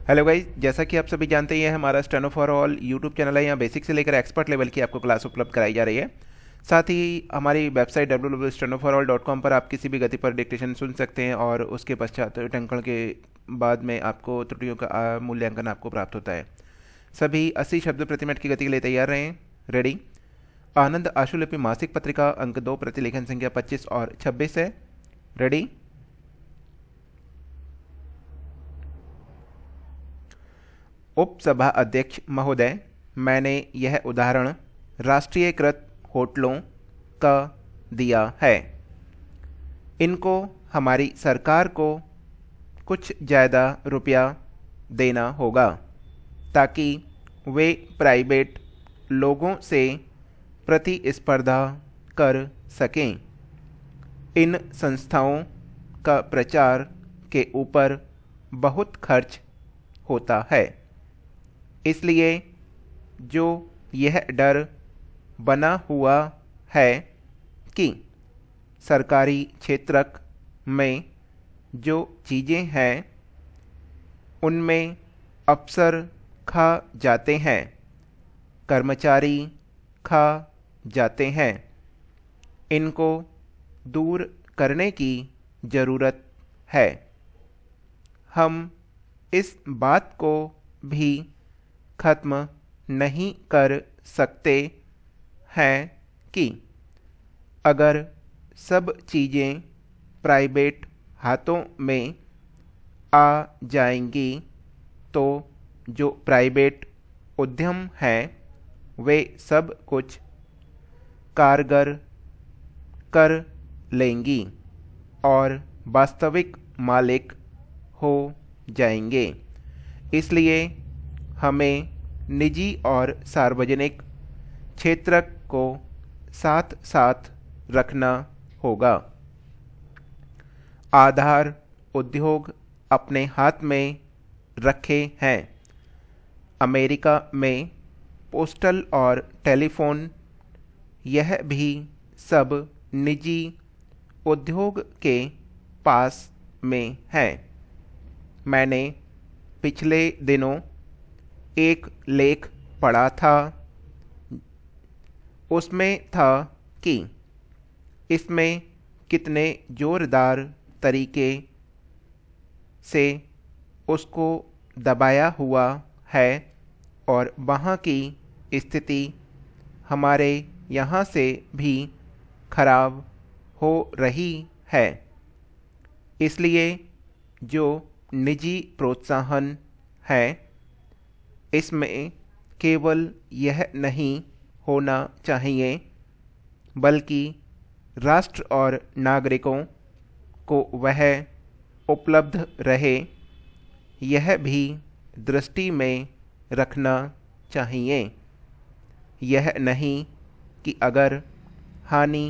Hello guys, जैसा कि आप सभी जानते ही हैं, हमारा steno for all YouTube channel है। यहाँ बेसिक से लेकर एक्सपर्ट लेवल की आपको क्लास उपलब्ध कराई जा रही है। साथ ही हमारी वेबसाइट www.stenoforall.com पर आप किसी भी गति पर डिक्टेशन सुन सकते हैं और उसके पश्चात टंकण के बाद में आपको त्रुटियों का मूल्यांकन आपको प्राप्त होता है। सभी 80 शब्द प्रति मिनट की गति के लिए तैयार रहें। रेडी। आनंद आशुलिपि मासिक पत्रिका अंक 2 प्रतिलेखन संख्या 25 और 26 है। रेडी। उपसभा अध्यक्ष महोदय, मैंने यह उदाहरण राष्ट्रीयकृत होटलों का दिया है। इनको हमारी सरकार को कुछ ज़्यादा रुपया देना होगा ताकि वे प्राइवेट लोगों से प्रतिस्पर्धा कर सकें। इन संस्थाओं का प्रचार के ऊपर बहुत खर्च होता है, इसलिए जो यह डर बना हुआ है कि सरकारी क्षेत्रक में जो चीज़ें हैं उनमें अफसर खा जाते हैं, कर्मचारी खा जाते हैं, इनको दूर करने की ज़रूरत है। हम इस बात को भी ख़त्म नहीं कर सकते हैं कि अगर सब चीज़ें प्राइवेट हाथों में आ जाएंगी तो जो प्राइवेट उद्यम हैं वे सब कुछ कारगर कर लेंगी और वास्तविक मालिक हो जाएंगे। इसलिए हमें निजी और सार्वजनिक क्षेत्र को साथ साथ रखना होगा। आधार उद्योग अपने हाथ में रखे हैं। अमेरिका में पोस्टल और टेलीफोन, यह भी सब निजी उद्योग के पास में है। मैंने पिछले दिनों एक लेख पढ़ा था, उसमें था कि इसमें कितने ज़ोरदार तरीके से उसको दबाया हुआ है और वहाँ की स्थिति हमारे यहाँ से भी खराब हो रही है। इसलिए जो निजी प्रोत्साहन है इसमें केवल यह नहीं होना चाहिए बल्कि राष्ट्र और नागरिकों को वह उपलब्ध रहे, यह भी दृष्टि में रखना चाहिए। यह नहीं कि अगर हानि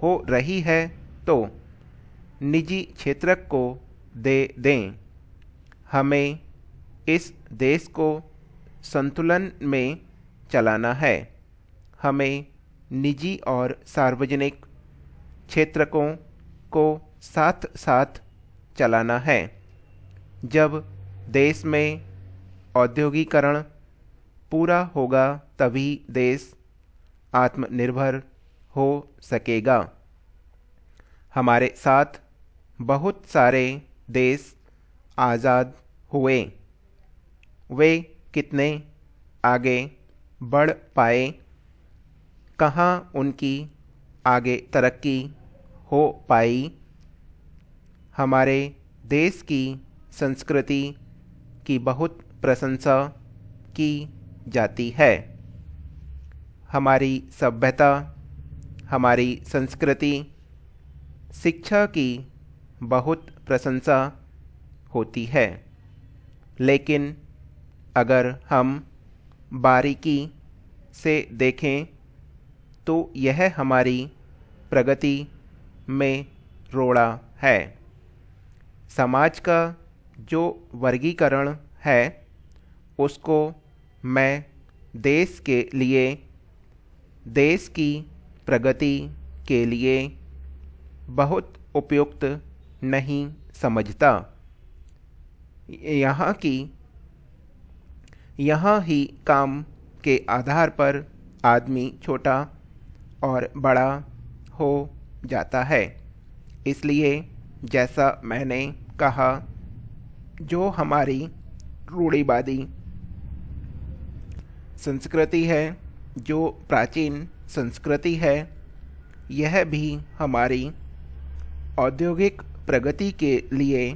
हो रही है तो निजी क्षेत्र को दे दें। हमें इस देश को संतुलन में चलाना है। हमें निजी और सार्वजनिक क्षेत्रकों को साथ साथ चलाना है। जब देश में औद्योगिकरण पूरा होगा तभी देश आत्मनिर्भर हो सकेगा। हमारे साथ बहुत सारे देश आज़ाद हुए, वे कितने आगे बढ़ पाए, कहाँ उनकी आगे तरक्की हो पाई। हमारे देश की संस्कृति की बहुत प्रशंसा की जाती है। हमारी सभ्यता, हमारी संस्कृति, शिक्षा की बहुत प्रशंसा होती है, लेकिन अगर हम बारीकी से देखें तो यह हमारी प्रगति में रोड़ा है। समाज का जो वर्गीकरण है उसको मैं देश के लिए, देश की प्रगति के लिए बहुत उपयुक्त नहीं समझता। यहाँ की यहाँ ही काम के आधार पर आदमी छोटा और बड़ा हो जाता है। इसलिए जैसा मैंने कहा, जो हमारी रूढ़िवादी संस्कृति है, जो प्राचीन संस्कृति है, यह भी हमारी औद्योगिक प्रगति के लिए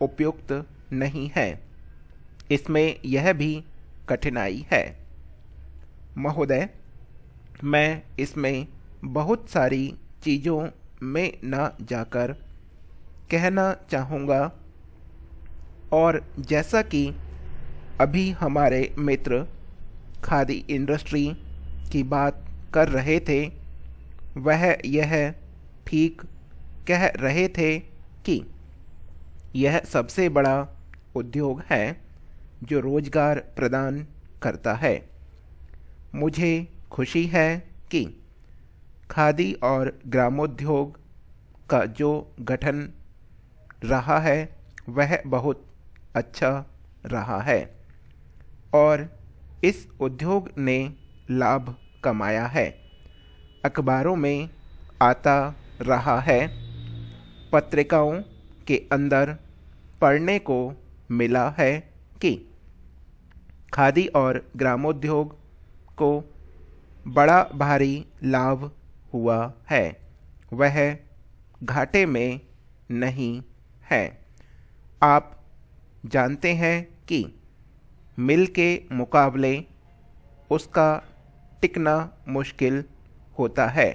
उपयुक्त नहीं है। इसमें यह भी कठिनाई है। महोदय, मैं इसमें बहुत सारी चीज़ों में न जाकर कहना चाहूँगा, और जैसा कि अभी हमारे मित्र खादी इंडस्ट्री की बात कर रहे थे, वह यह ठीक कह रहे थे कि यह सबसे बड़ा उद्योग है जो रोजगार प्रदान करता है। मुझे खुशी है कि खादी और ग्रामोद्योग का जो गठन रहा है वह बहुत अच्छा रहा है और इस उद्योग ने लाभ कमाया है। अखबारों में आता रहा है, पत्रिकाओं के अंदर पढ़ने को मिला है कि खादी और ग्रामोद्योग को बड़ा भारी लाभ हुआ है, वह घाटे में नहीं है। आप जानते हैं कि मिल के मुकाबले उसका टिकना मुश्किल होता है।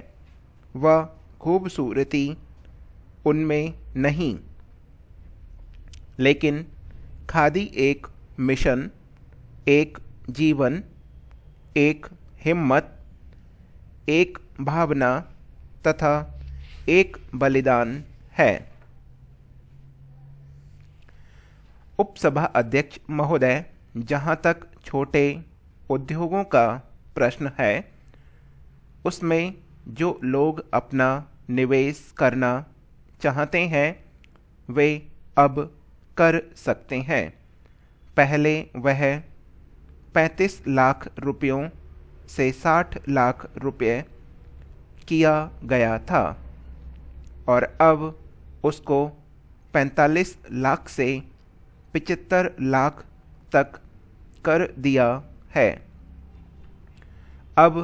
वह खूबसूरती उनमें नहीं, लेकिन खादी एक मिशन, एक जीवन, एक हिम्मत, एक भावना तथा एक बलिदान है। उपसभा अध्यक्ष महोदय, जहाँ तक छोटे उद्योगों का प्रश्न है, उसमें जो लोग अपना निवेश करना चाहते हैं वे अब कर सकते हैं। पहले वह 35 लाख रुपयों से 60 लाख रुपये किया गया था और अब उसको 45 लाख से 75 लाख तक कर दिया है। अब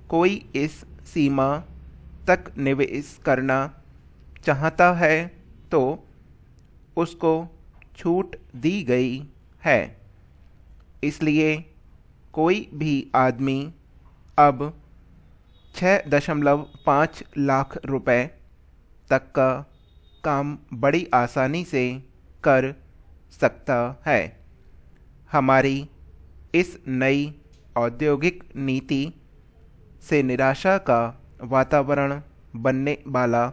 कोई इस सीमा तक निवेश करना चाहता है तो उसको छूट दी गई है। इसलिए कोई भी आदमी अब 6.5 लाख रुपए तक का काम बड़ी आसानी से कर सकता है। हमारी इस नई औद्योगिक नीति से निराशा का वातावरण बनने वाला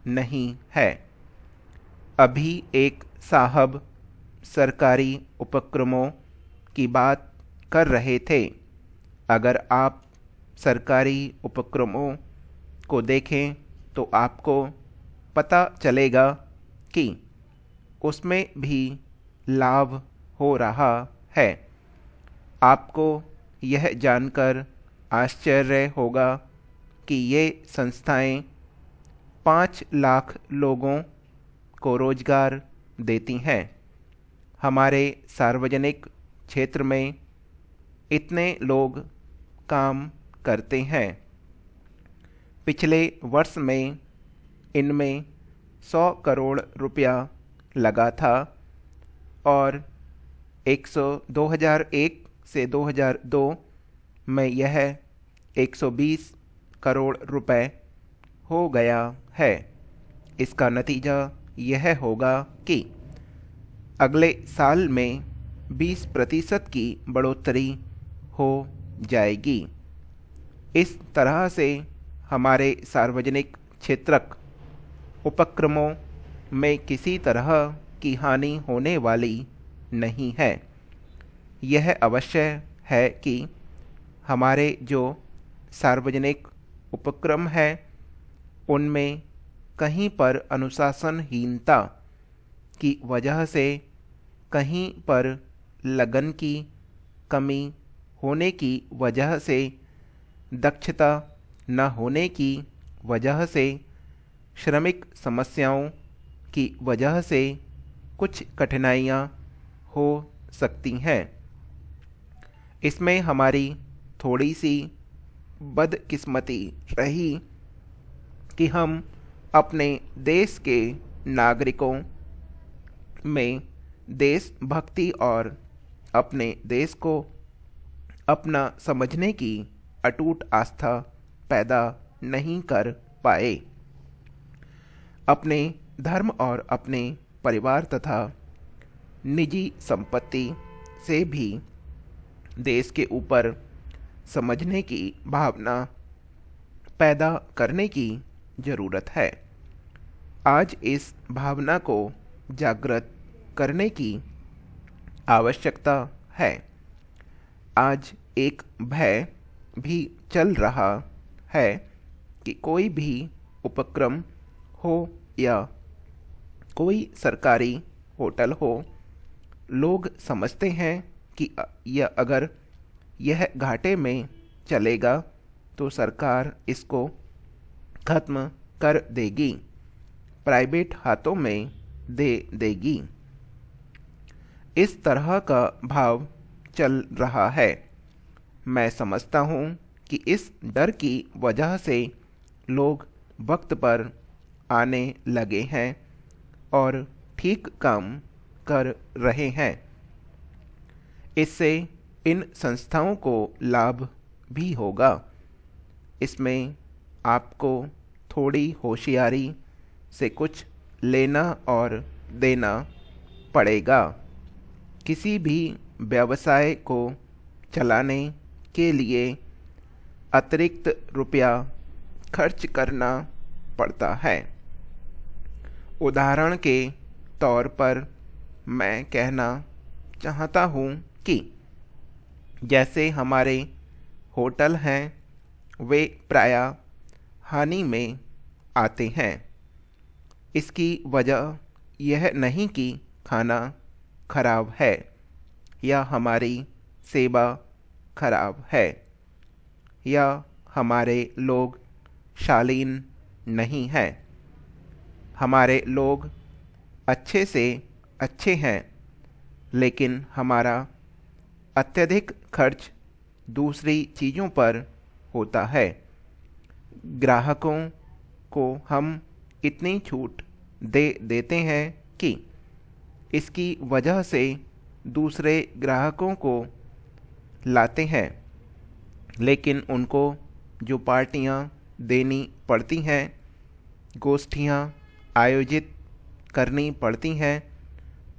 नहीं है। अभी एक साहब सरकारी उपक्रमों की बात कर रहे थे। अगर आप सरकारी उपक्रमों को देखें तो आपको पता चलेगा कि उसमें भी लाभ हो रहा है। आपको यह जानकर आश्चर्य होगा कि ये संस्थाएं 5 लाख लोगों को रोजगार देती हैं। हमारे सार्वजनिक क्षेत्र में इतने लोग काम करते हैं। पिछले वर्ष में इनमें 100 करोड़ रुपया लगा था और 2001 से 2002 में यह 120 करोड़ रुपए हो गया है। इसका नतीजा यह होगा कि अगले साल में 20% की बढ़ोतरी हो जाएगी। इस तरह से हमारे सार्वजनिक क्षेत्रक उपक्रमों में किसी तरह की हानि होने वाली नहीं है। यह अवश्य है कि हमारे जो सार्वजनिक उपक्रम हैं उनमें कहीं पर अनुशासनहीनता की वजह से, कहीं पर लगन की कमी होने की वजह से, दक्षता न होने की वजह से, श्रमिक समस्याओं की वजह से कुछ कठिनाइयाँ हो सकती हैं। इसमें हमारी थोड़ी सी बदकिस्मती रही कि हम अपने देश के नागरिकों में देशभक्ति और अपने देश को अपना समझने की अटूट आस्था पैदा नहीं कर पाए। अपने धर्म और अपने परिवार तथा निजी संपत्ति से भी देश के ऊपर समझने की भावना पैदा करने की ज़रूरत है। आज इस भावना को जागृत करने की आवश्यकता है। आज एक भय भी चल रहा है कि कोई भी उपक्रम हो या कोई सरकारी होटल हो, लोग समझते हैं कि अगर यह घाटे में चलेगा तो सरकार इसको खत्म कर देगी, प्राइवेट हाथों में दे देगी। इस तरह का भाव चल रहा है। मैं समझता हूँ कि इस डर की वजह से लोग वक्त पर आने लगे हैं और ठीक काम कर रहे हैं। इससे इन संस्थाओं को लाभ भी होगा। इसमें आपको थोड़ी होशियारी से कुछ लेना और देना पड़ेगा। किसी भी व्यवसाय को चलाने के लिए अतिरिक्त रुपया खर्च करना पड़ता है। उदाहरण के तौर पर मैं कहना चाहता हूँ कि जैसे हमारे होटल हैं, वे प्रायः हानि में आते हैं। इसकी वजह यह नहीं कि खाना खराब है या हमारी सेवा खराब है या हमारे लोग शालीन नहीं हैं। हमारे लोग अच्छे से अच्छे हैं, लेकिन हमारा अत्यधिक खर्च दूसरी चीज़ों पर होता है। ग्राहकों को हम इतनी छूट दे देते हैं कि इसकी वजह से दूसरे ग्राहकों को लाते हैं, लेकिन उनको जो पार्टियां देनी पड़ती हैं, गोष्ठियां आयोजित करनी पड़ती हैं,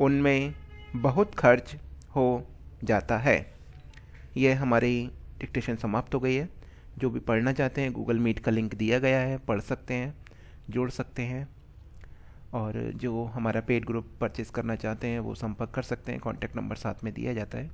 उनमें बहुत खर्च हो जाता है। यह हमारी डिक्टेशन समाप्त हो गई है। जो भी पढ़ना चाहते हैं, गूगल मीट का लिंक दिया गया है, पढ़ सकते हैं, जोड़ सकते हैं। और जो हमारा पेड ग्रुप परचेज़ करना चाहते हैं वो संपर्क कर सकते हैं, कॉन्टैक्ट नंबर साथ में दिया जाता है।